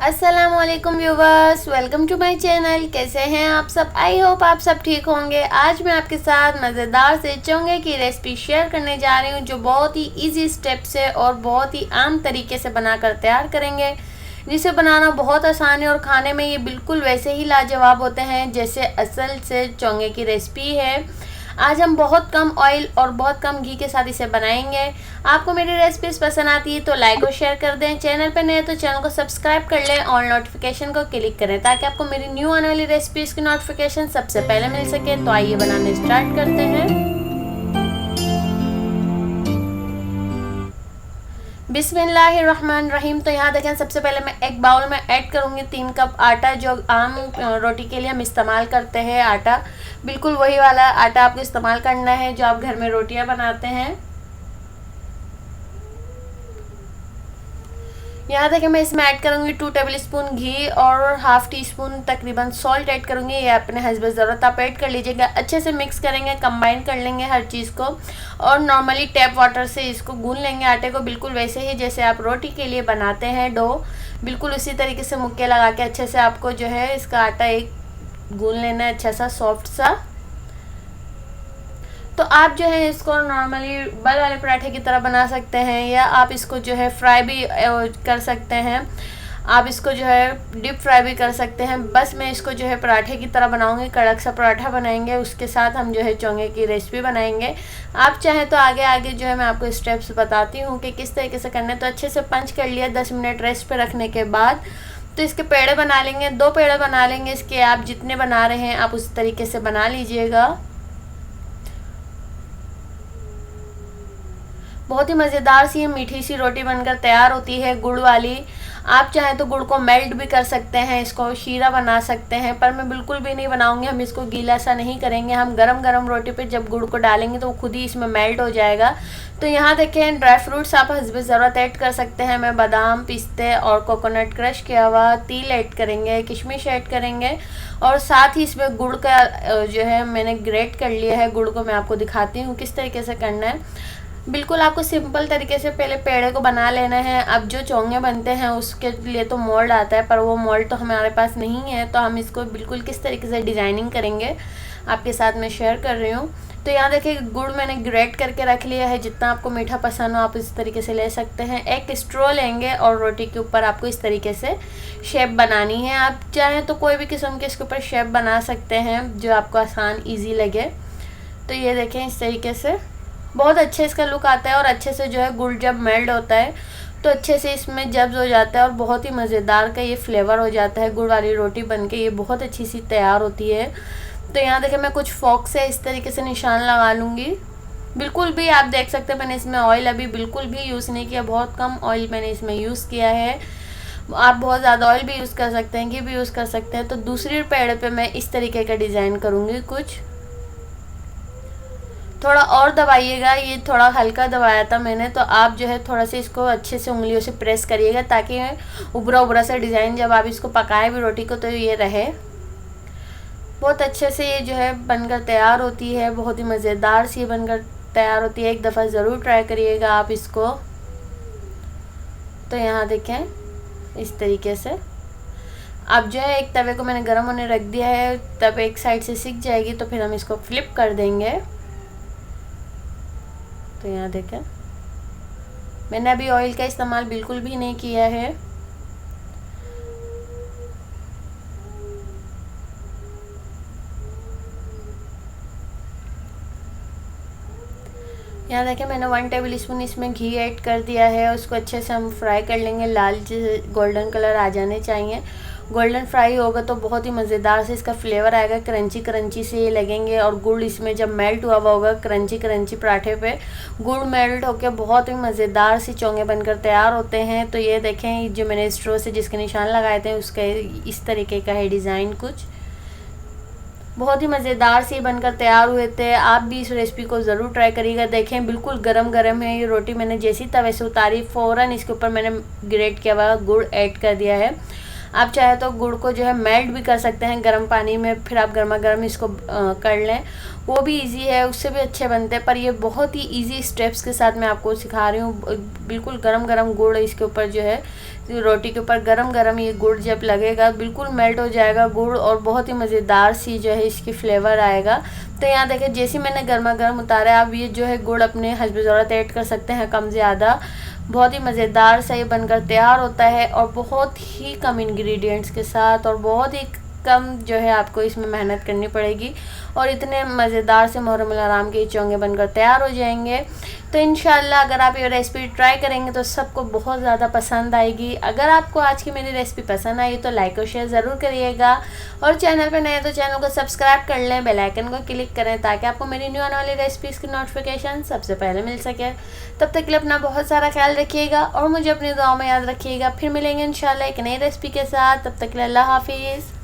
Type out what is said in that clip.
अस्सलामुअलैकुम viewers, welcome to my channel. कैसे हैं आप सब? आई होप आप सब ठीक होंगे। आज मैं आपके साथ मज़ेदार से चोंगे की रेसिपी शेयर करने जा रही हूं, जो बहुत ही इजी स्टेप से और बहुत ही आम तरीके से बनाकर तैयार करेंगे, जिसे बनाना बहुत आसान है और खाने में ये बिल्कुल वैसे ही लाजवाब होते हैं जैसे असल से चोंगे की रेसिपी है। आज हम बहुत कम ऑयल और बहुत कम घी के साथ इसे बनाएंगे। आपको मेरी रेसिपीज पसंद आती है तो लाइक और शेयर कर दें। चैनल पर नए तो चैनल को सब्सक्राइब कर लें और नोटिफिकेशन को क्लिक करें ताकि आपको मेरी न्यू आने वाली रेसिपीज की नोटिफिकेशन सबसे पहले मिल सके। तो आइए बनाने स्टार्ट करते हैं। बिस्मिल्लाहिर्रहमानिर्रहीम। तो यहाँ देखें, सबसे पहले मैं एक बाउल में ऐड करूँगी 3 कप आटा, जो आम रोटी के लिए हम इस्तेमाल करते हैं आटा। बिल्कुल वही वाला आटा आपको इस्तेमाल करना है जो आप घर में रोटियां बनाते हैं। यहाँ देखें, मैं इसमें ऐड करूँगी 2 टेबलस्पून घी और हाफ़ टी स्पून तकरीबन सॉल्ट ऐड करूँगी। ये अपने हस्ब ज़रूरत आप ऐड कर लीजिएगा। अच्छे से मिक्स करेंगे, कंबाइन कर लेंगे हर चीज़ को और नॉर्मली टैप वाटर से इसको गूंद लेंगे आटे को, बिल्कुल वैसे ही जैसे आप रोटी के लिए बनाते हैं डो। बिल्कुल उसी तरीके से मुक्के लगा के अच्छे से आपको जो है इसका आटा एक गूंद लेना है, अच्छा सा सॉफ्ट सा। तो आप जो है इसको नॉर्मली बल वाले पराठे की तरह बना सकते हैं या आप इसको जो है फ्राई भी कर सकते हैं। आप इसको जो है डीप फ्राई भी कर सकते हैं। बस मैं इसको जो है पराठे की तरह बनाऊंगी, कड़क सा पराठा बनाएंगे। उसके साथ हम जो है चोंगे की रेसिपी बनाएंगे। आप चाहें तो आगे आगे जो है मैं आपको स्टेप्स बताती हूँ कि किस तरीके से करना है। तो अच्छे से पंच कर लिया 10 मिनट रेस्ट पे रखने के बाद। तो इसके पेड़े बना लेंगे, 2 पेड़े बना लेंगे इसके। आप जितने बना रहे हैं आप उस तरीके से बना लीजिएगा। बहुत ही मज़ेदार सी मीठी सी रोटी बनकर तैयार होती है, गुड़ वाली। आप चाहें तो गुड़ को मेल्ट भी कर सकते हैं, इसको शीरा बना सकते हैं, पर मैं बिल्कुल भी नहीं बनाऊंगी। हम इसको गीला सा नहीं करेंगे। हम गरम गरम रोटी पे जब गुड़ को डालेंगे तो वो खुद ही इसमें मेल्ट हो जाएगा। तो यहाँ देखें, ड्राई फ्रूट्स आप हस्ब ज़रूरत ऐड कर सकते हैं। मैं बादाम, पिस्ते और कोकोनट क्रश किया हुआ, तिल ऐड करेंगे, किशमिश ऐड करेंगे और साथ ही इसमें गुड़ का जो है मैंने ग्रेट कर लिया है। गुड़ को मैं आपको दिखाती हूँ किस तरीके से करना है। बिल्कुल आपको सिंपल तरीके से पहले पेड़े को बना लेना है। अब जो चोंगे बनते हैं उसके लिए तो मोल्ड आता है, पर वो मोल्ड तो हमारे पास नहीं है। तो हम इसको बिल्कुल किस तरीके से डिज़ाइनिंग करेंगे आपके साथ मैं शेयर कर रही हूँ। तो यहाँ देखिए, गुड़ मैंने ग्रेट करके रख लिया है। जितना आपको मीठा पसंद हो आप इस तरीके से ले सकते हैं। एक स्ट्रॉ लेंगे और रोटी के ऊपर आपको इस तरीके से शेप बनानी है। आप चाहें तो कोई भी किस्म के इसके ऊपर शेप बना सकते हैं जो आपको आसान ईजी लगे। तो ये देखें, इस तरीके से बहुत अच्छे इसका लुक आता है और अच्छे से जो है गुड़ जब मेल्ट होता है तो अच्छे से इसमें जब्स हो जाता है और बहुत ही मज़ेदार का ये फ्लेवर हो जाता है। गुड़ वाली रोटी बनके ये बहुत अच्छी सी तैयार होती है। तो यहाँ देखें, मैं कुछ फोक से इस तरीके से निशान लगा लूँगी। बिल्कुल भी आप देख सकते हैं मैंने इसमें ऑयल अभी बिल्कुल भी यूज़ नहीं किया, बहुत कम ऑयल मैंने इसमें यूज़ किया है। आप बहुत ज़्यादा ऑयल भी यूज़ कर सकते हैं, घी भी यूज़ कर सकते हैं। तो दूसरी पेड़ पे मैं इस तरीके का डिज़ाइन करूँगी। कुछ थोड़ा और दबाइएगा, ये थोड़ा हल्का दबाया था मैंने। तो आप जो है थोड़ा सा इसको अच्छे से उंगलियों से प्रेस करिएगा ताकि उभरा उभरा सा डिज़ाइन जब आप इसको पकाएं भी रोटी को तो ये रहे। बहुत अच्छे से ये जो है बनकर तैयार होती है, बहुत ही मज़ेदार सी बनकर तैयार होती है। एक दफ़ा ज़रूर ट्राई करिएगा आप इसको। तो यहाँ देखें, इस तरीके से अब जो है एक तवे को मैंने गर्म होने रख दिया है। तब एक साइड से सिक जाएगी तो फिर हम इसको फ्लिप कर देंगे। तो यहाँ देखें, मैंने अभी ऑयल का इस्तेमाल बिल्कुल भी नहीं किया है। यहाँ देखें, मैंने 1 टेबल स्पून इसमें घी ऐड कर दिया है। उसको अच्छे से हम फ्राई कर लेंगे, लाल गोल्डन कलर आ जाने चाहिए। गोल्डन फ्राई होगा तो बहुत ही मज़ेदार से इसका फ्लेवर आएगा, क्रंची क्रंची से ये लगेंगे। और गुड़ इसमें जब मेल्ट हुआ होगा क्रंची क्रंची पराठे पे गुड़ मेल्ट होकर बहुत ही मज़ेदार सी चोंगे बनकर तैयार होते हैं। तो ये देखें, जो मैंने स्ट्रो से जिसके निशान लगाए थे उसका इस तरीके का है डिज़ाइन। कुछ बहुत ही मज़ेदार सी बनकर तैयार हुए थे। आप भी इस रेसिपी को ज़रूर ट्राई करिएगा। देखें, बिल्कुल गरम गरम है ये रोटी। मैंने जैसी तवे से उतारी फ़ौरन इसके ऊपर मैंने ग्रेट किया हुआ गुड़ ऐड कर दिया है। आप चाहे तो गुड़ को जो है मेल्ट भी कर सकते हैं गर्म पानी में, फिर आप गर्मा गर्म इसको कर लें, वो भी इजी है, उससे भी अच्छे बनते हैं। पर ये बहुत ही इजी स्टेप्स के साथ मैं आपको सिखा रही हूँ। बिल्कुल गरम गरम गुड़ इसके ऊपर जो है, रोटी के ऊपर गरम गरम ये गुड़ जब लगेगा बिल्कुल मेल्ट हो जाएगा गुड़, और बहुत ही मज़ेदार सी जो है इसकी फ्लेवर आएगा। तो यहाँ देखिए जैसे मैंने गर्मा गर्म उतारा, आप ये जो है गुड़ अपने हस्ब ज़रूरत ऐड कर सकते हैं कम ज़्यादा। बहुत ही मज़ेदार सा ये बनकर तैयार होता है, और बहुत ही कम इंग्रेडिएंट्स के साथ, और बहुत ही कम जो है आपको इसमें मेहनत करनी पड़ेगी, और इतने मज़ेदार से मुहर्रम अल हराम के चोंगे बनकर तैयार हो जाएंगे। तो इंशाल्लाह अगर आप ये रेसिपी ट्राई करेंगे तो सबको बहुत ज़्यादा पसंद आएगी। अगर आपको आज की मेरी रेसिपी पसंद आई तो लाइक और शेयर ज़रूर करिएगा, और चैनल पर नए तो चैनल को सब्सक्राइब कर लें, बेल आइकन को क्लिक करें ताकि आपको मेरी न्यू आने वाली रेसिपीज़ की नोटिफिकेशन सबसे पहले मिल सके। तब तक के लिए अपना बहुत सारा ख्याल रखिएगा, और मुझे अपनी दुआओं में याद रखिएगा। फिर मिलेंगे इंशाल्लाह एक नई रेसिपी के साथ। तब तक के लिए अल्लाह हाफिज़।